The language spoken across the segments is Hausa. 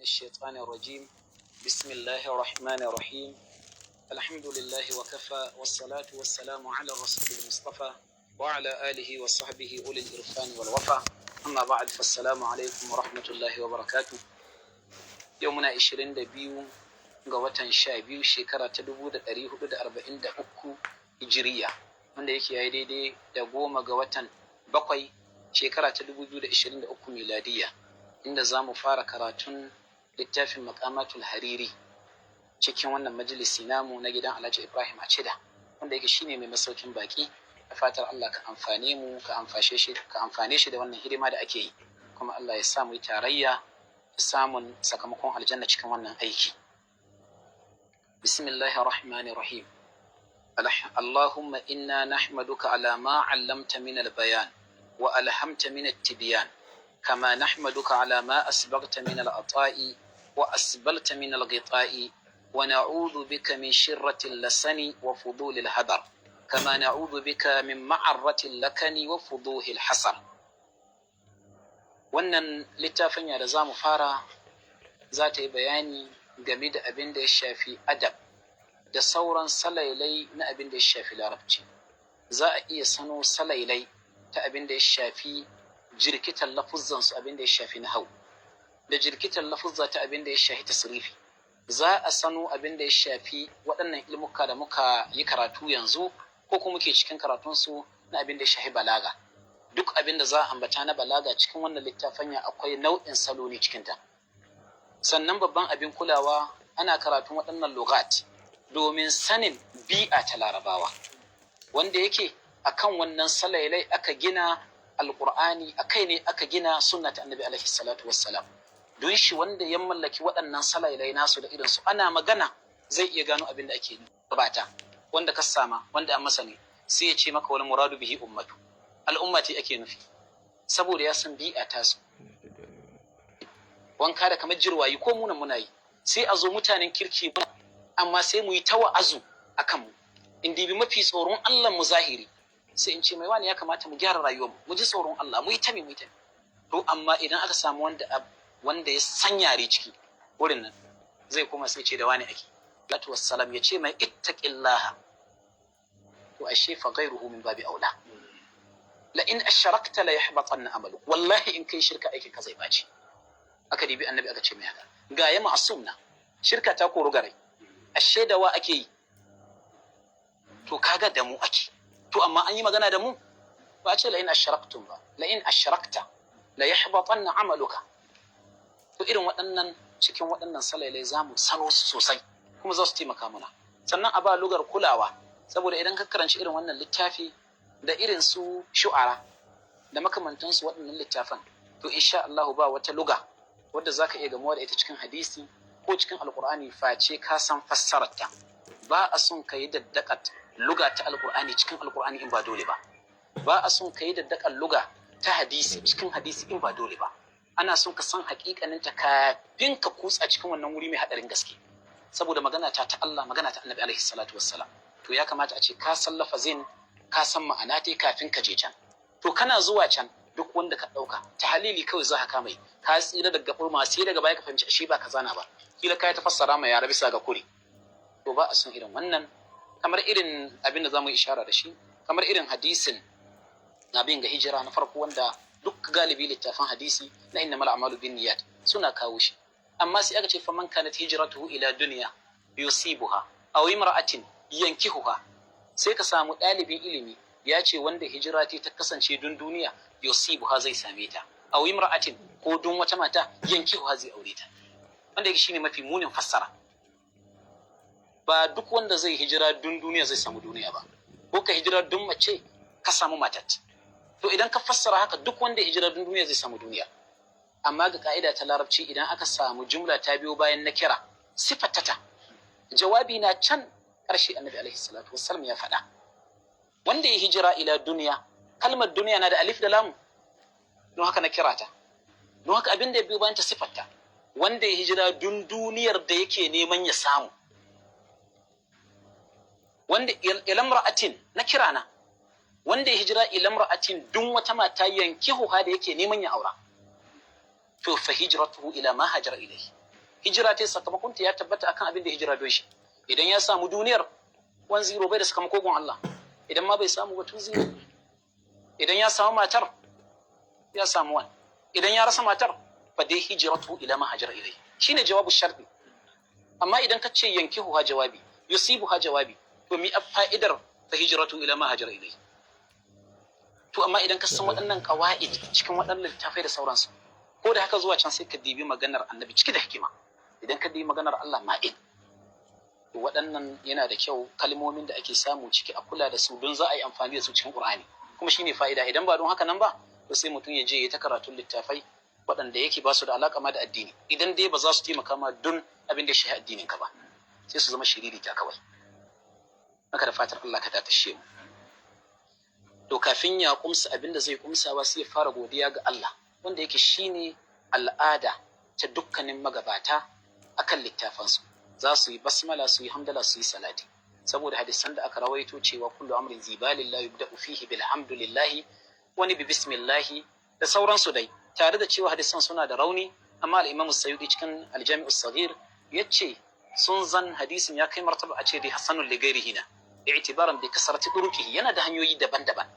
الشيطان الرجيم. بسم الله الرحمن الرحيم. الحمد لله وكفى والصلاة والسلام على الرسول المصطفى وعلى آله وصحبه أولي الإرفان والوفا. أما بعد فالسلام عليكم ورحمة الله وبركاته. يومنا 22 ga watan 12 shekara ta 1443 hijiriya, wanda yake yayi daidai da 10 ga watan 7 shekara ta 2023 miladiya, inda za mu fara karatun littafin Maqamatul Hariri cikin wannan majalisi namu na gidan Alhaji Ibrahim Acida, wanda yake shine mai masaukin baki. Da fatar Allah ka amfane mu, ka amfane shi da wannan hidima da ake yi, kuma Allah ya sa mu yi tarayya samun sakamakon aljanna cikin wannan aiki. Bismillahir Rahmanir Rahim. Allahumma inna nahmaduka ala ma 'allamta min al-bayan wa alhamta min at-tibyan, kama nahmaduka ala ma asbaghta min al-ata'i wa asbalta min al-ghita'i, wa na'udhu bika min shirrati al-lasani wa fudul al-hadar, kama na'udhu bika min ma'arrati al-lakani wa fuduhi al-hasar. Wannan littafin da za mu fara za ta yi bayani game da abin da ya shafi adab da sauran salailai na abin da ya shafi larabci. Za a iya sano salailai ta abin da ya shafi jirkitan lafuzzansu, abin da ya shafi nahau, da jirkitan lafuzza ta abin da ya shafi tasrifi. Za a sano abin da ya shafi waɗannan ilmuka da muka yi karatu yanzu ko kuma muke cikin karatunsu na abin da ya shafi balaga. Duk abin da za a ambata na balaga cikin wannan littafin akwai nau'in salo ne cikinta. Sannan babban abin kulawa, ana karatun waɗannan lugat domin sanin bi'a ta larabawa, wanda yake akan wannan salailai aka gina alƙur'ani, akai ne aka gina sunna ta annabi alaihi salatu wassalam. Don shi wanda ya mallaki waɗannan salailai nasu da irinsu, ana magana zai iya gano abin da ake gabata. Wanda ka sama, wanda an masa ne, sai ya ce maka wani muradu bihi ummatu, al'umma ce ake nufi, saboda ya san bi'a tasu. Wanka da kamar jirwayi ko munan muna yi, sai a zo mutanen kirki amma sai mu yi ta wa'azu a kanmu, in dibi mafi tsoron Allah mu zahiri, sai in ce mai wani ya kamata mu gyara rayuwarmu, mu ji tsoron Allah, mu yi ta. To amma idan aka samu wanda ya san yare ciki wurin nan, zai kuma sai ce da wani ake latu wassalam, ya ce mai ittaqillaha, to ashe fa ghayruhu min babi aula. La in asharakta la yahbatanna amalu, wallahi in kai shirka aikin ka zai baci. Aka dibi annabi aka ce mai haka, ga ya ma'asum na shirka ta koru garai, ashe da wa ake yi? To kaga da mu ake. To amma an yi magana da mu ba a ce la in asharaktum ba, la in asharakta la yahbatanna amaluka. To irin waɗannan cikin waɗannan salailai za mu sano su sosai, kuma za su taimaka mana. Sannan a ba lugar kulawa, saboda idan ka karanci irin wannan littafi da irin su shu'ara da makamantansu waɗannan littafan, to insha Allah ba wata luga wadda zaka iya gamuwa da ita cikin hadisi ko cikin alkur'ani face ka san fassararta. Ba a son ka yi daddakat luga ta alkur'ani cikin alkur'ani in ba dole ba. Ba a son ka yi daddakat luga ta hadisi cikin hadisi in ba dole ba. Ana son ka san hakikaninta kafin ka kutsa cikin wannan wuri mai hadarin gaske, saboda magana ta Allah, magana ta annabi alaihi salatu wassalam. To ya kamata a ce ka san lafazin, ka san ma'ana ta kafin ka je can. To kana zuwa can, duk wanda ka ɗauka ta halili kawai za ka kama, ka tsira daga ɓurma, sai daga baya ka fahimci ashe ba kaza na ba, kila ka ta fassara mai yara bisa ga kure. To ba a son irin wannan, kamar irin abin da za mu yi ishara da shi, kamar irin hadisin abin ga hijira na farko, wanda duk galibi littafin hadisi na innamal a'malu binniyat suna kawo shi. Amma sai aka ce faman kanat hijratuhu ila dunya yusibuha aw imra'atin yankihuha, sai ka samu ɗalibin ilimi ya ce wanda hijira ta kasance dun duniya yusibuha zai same ta, aw imra'atin ko dun wata mata yankihuha zai aure ta, wanda yake shine mafi munin fassara. Ba duk wanda zai hijira dun duniya zai samu duniya ba, ko ka hijira dun mace ka samu matat. To idan ka fassara haka, duk wanda hijira dun duniya zai samu duniya. Amma ga ka'ida ta larabci, idan aka samu jumla ta biyo bayan na kira sifatata, jawabi na can ƙarshe, annabi alaihi salatu wassalam ya faɗa wanda ya hijira ila duniya, kalmar duniya na da alif da lamu, don haka na kira ta, don haka abin da ya biyo bayan ta sifatta, wanda ya hijira dun duniyar da yake neman ya samu. Wanda ilamra'atin na kira na, wanda ya hijira ilamra'atin dun wata mata yankihuha da yake neman ya aura, to fa hijratuhu ila ma hajara ilayhi, hijira ta sakamakon ta ya tabbata akan abin da hijira don shi. Idan ya samu duniyar 1-0 bai da sakamakon gun Allah, idan ma bai samu ba 2-0. Idan ya samu matar ya samu 1, idan ya rasa matar fa dai hijratu ila ma hajara ilai, shine jawabu sharti. amma idan ka ce yankihu ha jawabi, yusibu ha jawabi, to mi fa'idar fa hijratu ila ma hajara ilai. To amma idan ka san waɗannan qawaid cikin waɗannan littafai da sauransu, ko da haka zuwa can sai ka dibi maganar annabi ciki da hikima. Idan ka dibi maganar Allah ma'in, to waɗannan yana da kyau kalmomin da ake samu ciki a kula da su don za a yi amfani da su cikin Qur'ani, kuma shine fa'ida. Idan ba don haka nan ba, to sai mutum ya je ya ta karatun littafai waɗanda yake ba su da alaƙa ma da addini, idan dai ba za su taimaka ma don abin da ya shafi addinin ka ba, sai su zama shiririta kawai. Haka da fatar Allah ka datashe mu. To kafin ya kumsa abin da zai kumsawa sai ya fara godiya ga Allah, wanda yake shine al'ada ta dukkanin magabata akan littafansu. Za su yi basmala, su yi hamdala, su yi salati, saboda hadisan da aka rawaito cewa kullu amrin zibalin la yubda'u fihi bilhamdulillahi wani bi bismillahi da sauransu dai, tare da cewa hadisan suna da rauni, amma al-Imam As-Sayyidi cikin al-Jami' as-Saghir yace sun zan hadisin ya kai martaba a ce dai hasanul li ghairihi na i'tibaran bi kasrati turuqihi, yana da hanyoyi daban-daban.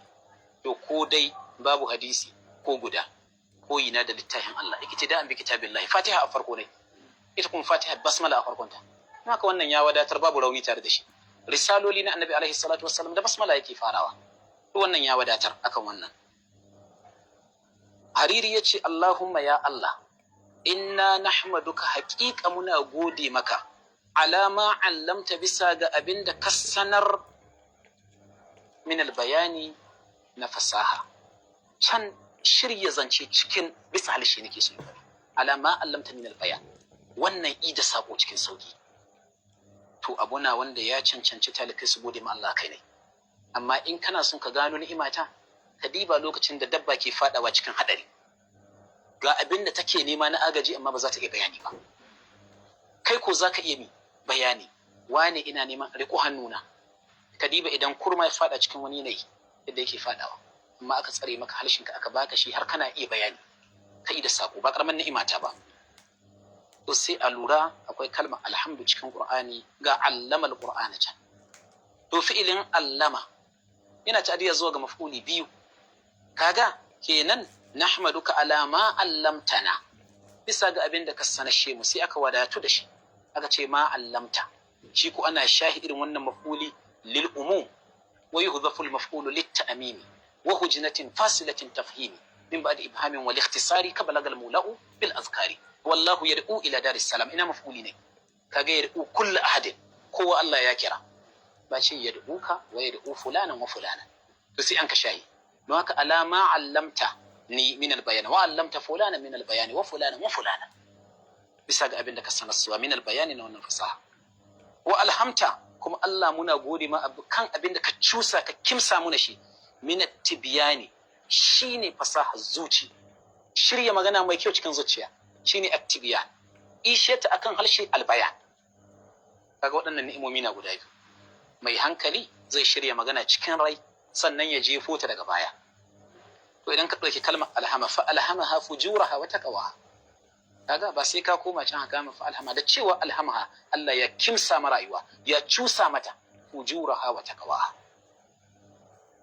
To ko dai babu hadisi ko guda, ko yana da littafin Allah, iktida'an bi kitabillahi, Fatiha a farko ne, ita kuma Fatiha basmala a farkonta. Haka wannan ya wadatar, babu rauni tare da shi. Risaloli na Annabi alaihi salatu wassalam da basmala yake farawa, wannan ya wadatar akan wannan. Hariri yace Allahumma ya Allah, inna nahmaduka, haqiqa muna gode maka, alama allamta, bisa ga abinda ka sanar, min albayani, na fasaha. Can shirya zance cikin bisa halishi nake so, alama allamta min albayan, wannan ida sako cikin sauki. To abuna wanda ya cancanci talikai su gode ma Allah kai ne. Amma in kana son ka gano ni'imata, ka diba lokacin da dabba ke fadawa cikin hadari, ga abin da take nema na agaji amma ba za ta iya bayani ba. Kai ko za ka iya mi bayani, wane ina neman riko hannuna. Ka diba idan kurma ya fada cikin wani yanayi yadda yake fadawa, amma aka tsare maka halshinka, aka baka shi har kana iya bayani, kai da sako, ba karaman ni'imata ba. To sai a lura akwai kalmar alhamdu cikin Qur'ani, ga allama al-Qur'ana can. To fi'ilin allama yana ta'diya zuwa ga maf'uli biyu. Kaga kenan nahmaduka ala ma allamtana, bisa ga abin da ka sanashe mu, sai aka wadatu da shi, aka ce ma allamta. Shi ko ana shahi irin wannan maf'uli lil umum, wa yuhdhafu al-maf'ulu lit-ta'mimi wa hujnatin fasilatin tafhimi min ba'd ibhamin wal ikhtisari ka balaga al-mula'u bil azkari. Wallahu yad'u ila daris salam, ina maf'uli ne. Kaga yad'u kullu ahadin, kowa Allah ya kira, ba ce yad'uka wa yad'u fulanan wa fulanan. To sai an ka shahi. Don haka alama allamta ni min albayan, wa allamta fulanan min albayan, wa fulanan wa fulanan, bisa ga abin da ka sanar suwa min albayani na wannan fasaha. Wa alhamta, kuma Allah muna gode ma kan abin da ka cusa, ka kimsa muna shi, min at-tibyani, shine fasaha zuci, shirya magana mai kyau cikin zuciya, shine at-tibyan, isheta akan halshe albayan. Kaga waɗannan ni'imomi na guda biyu. Mai hankali zai shirya magana cikin rai, sannan ya jefo ta daga baya. To idan ka ɗauki kalmar alhama, fa alhamaha fujuraha wa taqwaha, kaga ba sai ka koma can haka fa alhama, da cewa alhamaha Allah ya kimsa ma rayuwa, ya cusa mata fujuraha wa taqwaha.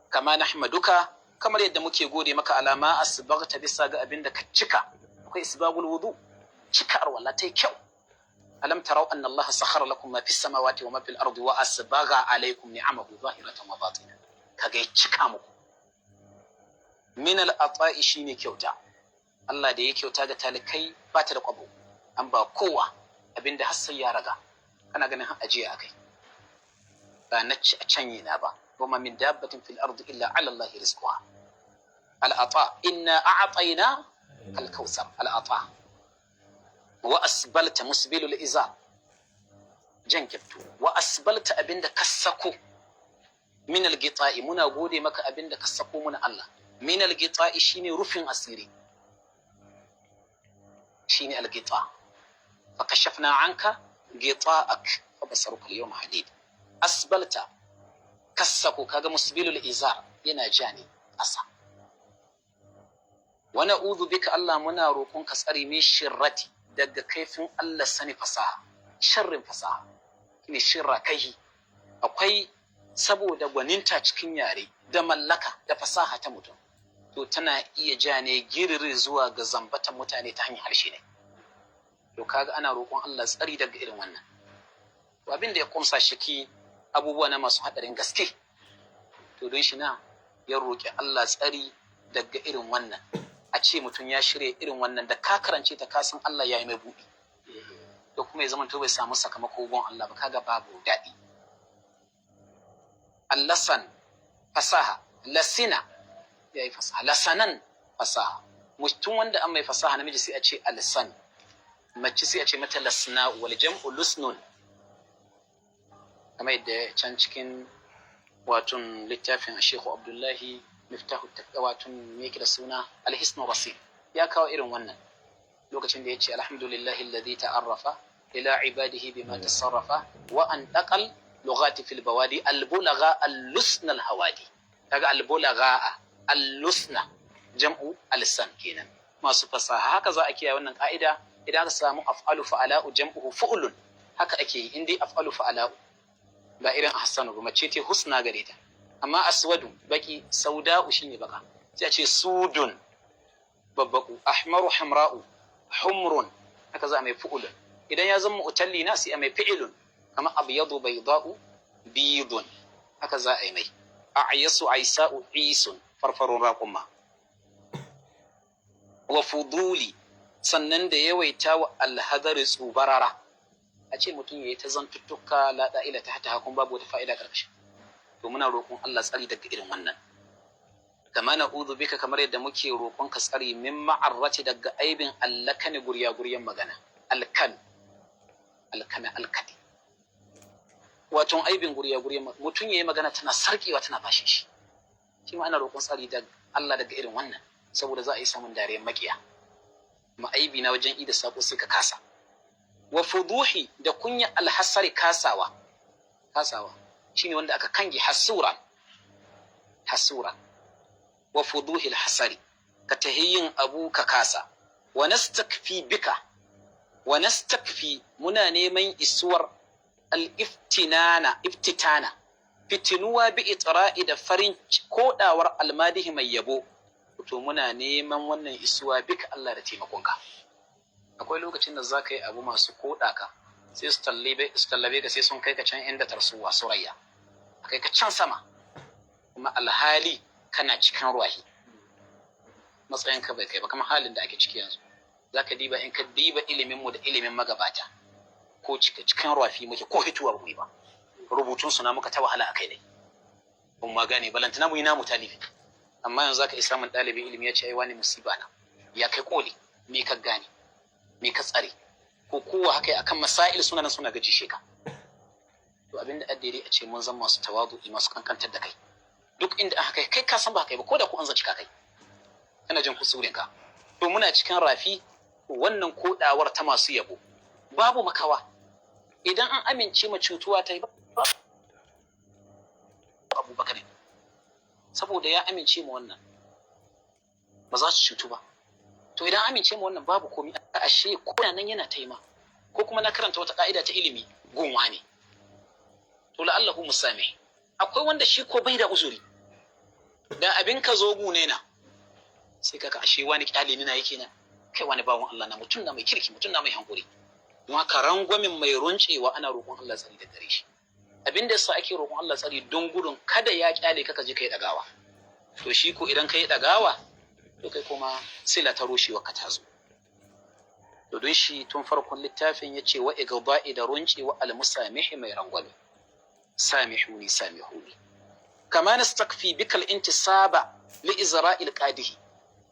Kama nahmaduka, kamar yadda muke gode maka, alama asbaghta, bisa ga abin da ka cika. Akwai isbagul wudu, cika arwala tai kyau. Alam tarau anna Allah sakhara lakum ma fis samawati wa ma fil ardi wa asbagha alaykum ni'amahu zahiratan wa batina. Kaga ya cika muku. Min al-ata'i, shine kyauta. Allah da ya kyauta ga talikai ba ta da kwabo, an ba kowa abinda har sai ya raga, kana ganin har ajiya akai, ba na ci a canye na ba. Wa ma min dabbatin fil ardi illa ala Allah rizquha. Al-ata, inna a'tayna al-kawthar. Al-ata wa asbalta, musbilul izar, jan kyaftu. Wa asbalta, abinda kasako, min al-gita'i, muna gode maka abinda kasako muna Allah. Min al-gita'i shine rufin asiri, shine al-gita. Fa kashafna anka gita'ak fa basaruka al-yawma hadid. Asbalta, kasako, kaga musbilul izar, yana jani asa. Wa na'udhu bika, Allah muna roƙon ka tsare min shirrati, daga kaifin Allah sani fasaha, sharrin fasaha ne shirra kai. Akwai saboda gwaninta cikin yare da mallaka da fasaha ta mutum, to tana iya ja ne giriri zuwa ga zambatan mutane ta hanyar harshe ne. To kaga ana roƙon Allah tsari daga irin wannan. To abin da ya kumsa shiki abubuwa na masu haɗarin gaske. To don shi na ya roƙi Allah tsari daga irin wannan. A ce mutum ya shirya irin wannan da ka karance ta kasan Allah ya yi mai buɗi. To kuma ya zama to bai samu sakamako gon Allah ba, kaga babu daɗi. Allasan fasaha, lasina ya yi fasaha, lasanan fasaha. Mutum wanda an mai fasaha namiji sai a ce alsan, mace sai a ce mata lasna, wal jam'u lusnun. Kamar yadda can cikin watun littafin Sheikh Abdullahi Miftahu watun me yake da suna Al-Hisnu Rasil ya kawo irin wannan lokacin da ya ce alhamdulillahi alladhi ta'arrafa ila ibadihi bima tasarrafa wa an taqal lughati fil bawadi al-bulagha al-lusna al-hawadi. kaga al-bulagha al-lusna jam'u al-san kenan, masu fasaha. Haka za a kiyaye wannan ka'ida. Idan aka samu af'alu fa'ala'u jam'uhu fu'lun, haka ake yi. indai af'alu fa'ala'u ba irin ahsanu ba, mace ce husna gare ta. Amma aswadu baki, sauda'u shine baka, sai a ce sudun babbaku, ahmaru hamra'u humrun, haka za a mai fu'ulun. idan ya zama mu'talli na sai a mai fi'ilun, kama abyadu bayda'u bidun, haka za a yi mai. a'yasu aisa'u isun, farfarun raqumma. wa fuduli, sannan da yawaita wa alhadari tsubarara. a ce mutum yayi ta zantuttuka la da'ila ta hata hakun babu wata fa'ida karkashin. to muna roƙon Allah tsari daga irin wannan. kama na'udhu bika, kamar yadda muke roƙon ka tsari min ma'arrati, daga aibin allakani, guryan magana. alkadi, wato aibin guryan mutum yayi magana tana sarkewa tana bashin shi. shi ma ana roƙon tsari daga Allah daga irin wannan, saboda za a yi samun dariyar makiya. ma aibi na wajen ida sako sai ka kasa. wa fuduhi, da kunya alhasari, kasawa shine wanda aka kange hasura. wa fuduhi alhasari, ka tahiyyin abu ka kasa. wa nastakfi bika, wa nastakfi, muna neman isuwar al-iftitana, fitinuwa bi itra'i, da farin kodawar almadihi mai yabo. to muna neman wannan isuwa bika Allah da taimakonka. akwai lokacin da zaka yi abu masu koda ka sai su tallabe ka, sai sun kai ka can inda tarsuwa surayya, kai ka can sama, kuma alhali kana cikin ruwahi, matsayin ka bai kai ba. kamar halin da ake ciki yanzu, zaka diba in ka diba ilimin mu da ilimin magabata, ko cikin ruwafi muke, ko hituwa mu ba, rubutun su na muka ta wahala akai dai kun ma gane, balantana mu yi namu talifi. amma yanzu zaka isa mun dalibin ilimi ya ce ai wani musiba na ya kai koli, me ka gane, me ka tsare, ko kowa haka akan masail suna gaji sheka. to abinda addare a ce mun zama masu tawadu'i, masu kankantar da kai. duk inda aka kai ka san ba kai ba, ko da ku an zaci ka kai kana jin kusurin ka. to muna cikin rafi, wannan kodawar ta masu yabo babu makawa. idan an amince ma cutuwa ta yi Abubakar, saboda ya amince ma wannan ba za su cutu ba. to idan amince ma wannan babu komai, ashe ko nan yana taima, ko kuma na karanta wata ka'ida ta ilimi gunwa ne, to la'allahu musami. akwai wanda shi ko bai da uzuri, da abin ka zo gune na sai kaka ashe wani kyale ni na yake na, kai wani bawon Allah na, mutum na mai kirki, mutum na mai hankuri. don haka rangwamin mai runcewa ana roƙon Allah tsari da gare shi. abin da yasa ake roƙon Allah tsari don gudun kada ya kyale ka je kai dagawa. to shi ko idan kai dagawa, to kai kuma sila ta rushewa ka tazo. to don shi tun farkon littafin yace wa igda'i, da runcewa al-musamihi, mai rangwami. samihuni kama nastakfi bikal intisaba li izra'il qadihi,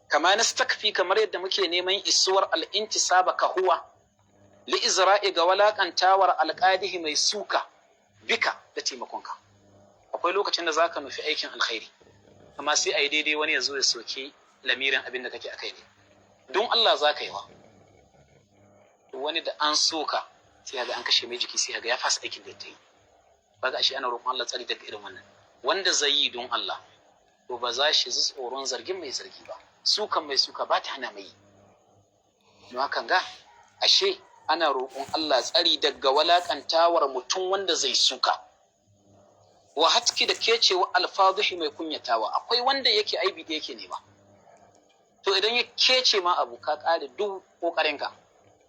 kama nastakfi, kamar yadda muke neman isuwar al-intisaba ka huwa, li izra'i, ga walakantawar al-qadihi, mai suka, bika, da taimakonka. akwai lokacin da zaka nufi aikin alkhairi, amma sai ayi daidai wani ya zo ya soke lamirin abin da kake akai ne. don Allah zaka yi wa wani da an soka, sai ga an kashe mai jiki, sai ga ya fasa aikin da yake. baga shi ana roƙon Allah tsari daga irin wannan. wanda zai yi don Allah, to ba za shi ji tsoron zargin mai zargi ba, sukan mai suka ba ta hana mai. don hakan ga ashe ana roƙon Allah tsari daga walakantawar mutum wanda zai suka wa hatki da kecewa alfadhihi mai kunyatawa. Akwai wanda yake aibi da yake nema, to idan ya kece ma abu ka kare duk kokarinka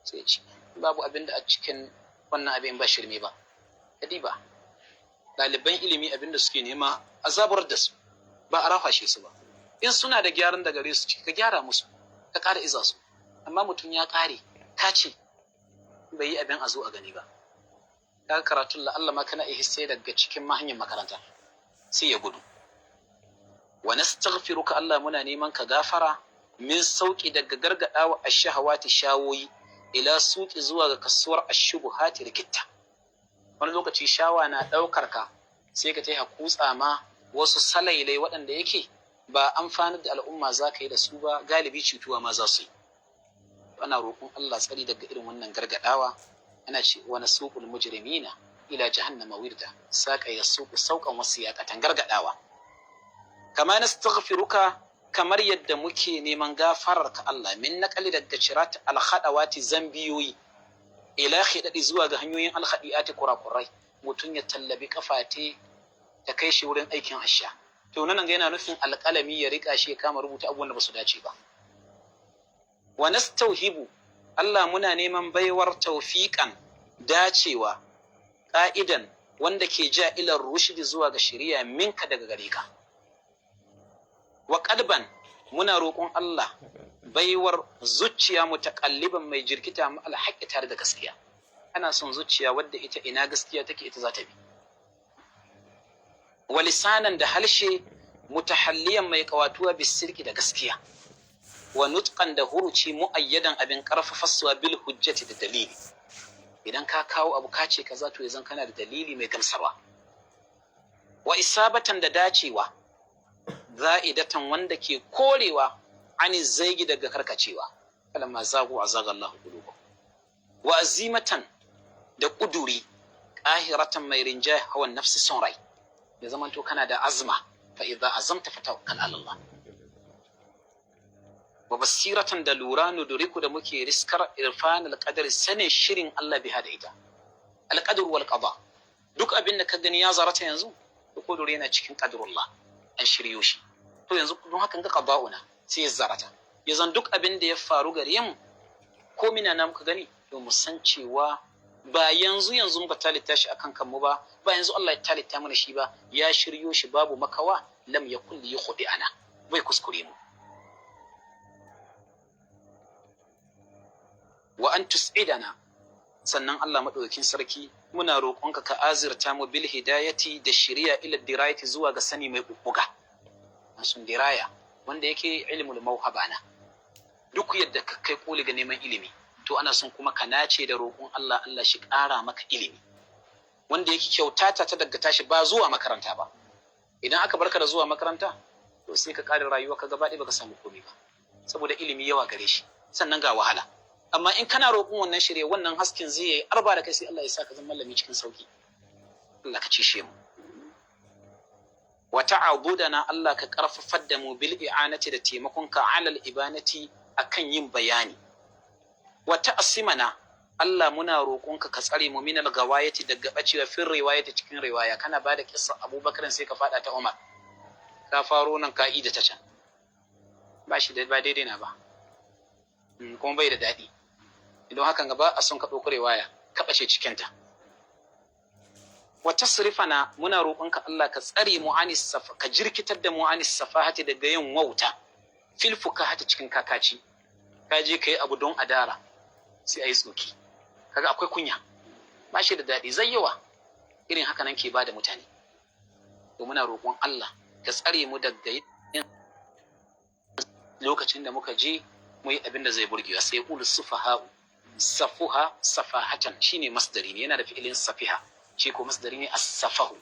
sai ce babu abin da a cikin wannan abin ba shirme ba. Kadiba ɗaliban ilimi abin da suke nema a zabar da su, ba a rafashe su ba. In suna da gyaran da gare su ka gyara musu, ka ƙara iza su. Amma mutum ya ƙare ka ce bai yi abin a zo a gani ba. Kaga karatun Allah ma kana ihisse daga cikin mahanyar makaranta sai ya gudu. Wa nastaghfiruka Allah, muna neman ka gafara min sauki daga gargadawa ash-shahawati shawoyi ila suqi zuwa ga kasuwar ash-shubuhati rikitta. Wani lokaci shawa na daukar ka sai ka taiha kutsa ma wasu salailai waɗanda yake ba amfanar da al'umma za ka yi da su ba, galibi cutuwa ma za su yi. Ana roƙon Allah tsari daga irin wannan gargadawa. Ana ce wa nasuqul mujrimina ila jahannama wirda, saka yasuqu sauqan wasiyaqatan, gargadawa. Kama nastaghfiruka, kamar yadda muke neman gafararka Allah, min naqali daga cirat alkhadawati zambiyoyi ila khidadi zuwa ga hanyoyin alkhadiati kurakurai. Mutun ya tallabi kafate ta kai shi wurin aikin asha, to nan ga yana nufin alƙalami ya rika shi ya kama rubuta abubuwan da basu dace ba. Wa nastauhibu Allah, muna neman baiwar taufiƙan dacewa ƙa'idan wanda ke ja ilar rushdi zuwa ga shari'a minka daga gare ka. Wa qalban, muna roƙon Allah baiwar zuciya mutaƙalliban mai jirkita mu alhaƙi tare da gaskiya. Ana son zuciya wadda ita ina gaskiya take ita za ta bi. Wa lisanan, da halshe mutahalliyan mai kawatuwa bisirki da gaskiya. Wa nutqan, da huruci muayyadan abin karfafasuwa bil hujjati da dalili. Idan ka kawo abu ka ce kaza to yanzu kana da dalili mai gamsarwa. Wa isabatan, da dacewa za'idatan wanda ke korewa ani zaigi daga karkacewa. Falamma zagu azaga Allahu qulubahum. Wa azimatan, da kuduri qahiratan mai rinjaye hawan nafsi son rai. Ya zamanto kana da azma, fa idza azamta fatawakkal ala Allah. Wa basiratan, da lura nuduriku da muke riskar irfan alqadar, sanin shirin Allah biha da ita. Alqadar wal qada, duk abin da ka gani ya zarata yanzu to kudure yana cikin qadrullah, an shiryo shi. To yanzu don haka ga qada'una sai ya zarata. Yanzu duk abin da ya faru gare mu ko mina na muka gani to mu san cewa ba yanzu muka talita shi akan kanmu ba yanzu Allah ya talita mana shi ba, ya shiryo shi babu makawa, lam yakul li yukhdi'ana, bai kuskure mu. Wa an tus'idana, sannan Allah madaukakin sarki muna roƙonka ka azirta mu bil hidayati da shari'a ila dirayati zuwa ga sani mai bubbuga. Sun diraya wanda yake ilmul mauhabana. Duk yadda ka kai koli ga neman ilimi to ana son kuma ka nace da roƙon Allah, Allah shi ƙara maka ilimi wanda yake kyautata ta daga tashi ba zuwa makaranta ba. Idan aka barka da zuwa makaranta to sai ka ƙara rayuwa ka gaba ɗaya baka samu komai ba, saboda ilimi yawa gare shi sannan ga wahala. Amma in kana roƙon wannan shirye, wannan hasken zai yi arba da kai sai Allah ya sa ka zama mallami cikin sauki. Allah ka cishe mu. Wa ta'abudana, Allah ka karfafar da mu bil i'anati da taimakonka alal ibanati akan yin bayani. Wa ta'simana, Allah muna roƙonka ka tsare mu minal gawayati daga bacewa fin riwayati cikin riwaya. Kana bada kissa Abubakar sai ka fada ta Umar, ka faro nan ka'ida ta can, ba shi da ba daidai na ba, kuma bai da daɗi. Idan hakan gaba a son ka ɗauko riwaya ka ɓace cikinta. Wa tasrifana, muna roƙonka Allah ka tsare mu anis safa, ka jirkitar da mu anis safahati daga yin wauta, fil fukahati cikin kakaci. Ka je kai abu don adara sai ayi tsoki, kaga akwai kunya, ba shi da daɗi, zai yawa irin haka nan ke bada mutane. To muna roƙon Allah ka tsare mu daga yin lokacin da muka je mu yi abin da zai burgewa. Sai ya ƙulu sufaha'u, safuha safahatan shine masdari ne, yana da fi'ilin safiha, shi ko masdari ne as-safahu.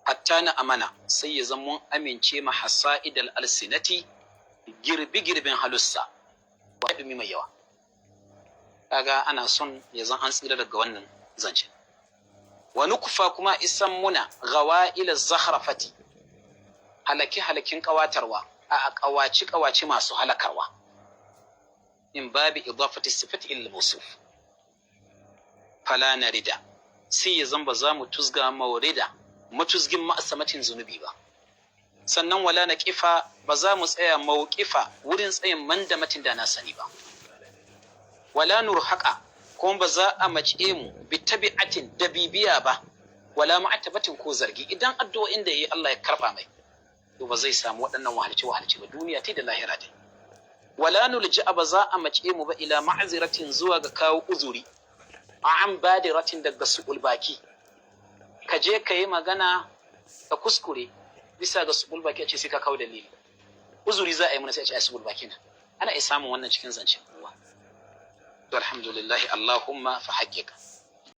Hatta na amana, sai ya zama mun amince ma hasa'idal alsinati, girbin halussa wa dumi mai yawa. Kaga ana son ya zan an tsira daga wannan zance. Wa nukfa, kuma isan muna gawa'il zakhrafati, halakin kawatarwa, a kawaci masu halakarwa. in babi idafati sifati illa mawsuf fala narida sai ya zamba za mu tuzga maurida matuzgin ma'asamatin zunubi ba. Sannan wala na kifa ba za mu tsaya mawqifa wurin tsayin mandamatin da na sani ba. Wala nurhaqa kuma ba za a mace mu bi tabi'atin da bibiya ba, wala ma'atabatin ko zargi. Idan addu'o'in da yayi Allah ya karba mai, to ba zai samu waɗannan wahalci ba duniya ta da lahira ta. Wala nulji ba za a mace mu ba ila ma'aziratin zuwa ga kawo uzuri an badiratin daga su'ul baki. Ka je ka yi magana ka kuskure bisa ga su'ul baki a ce sai ka kawo dalili. Uzuri za a yi mana sai a ce ai su'ul baki na. Ana iya samun wannan cikin zancen uwa. To alhamdulillah Allahumma fa haqqika.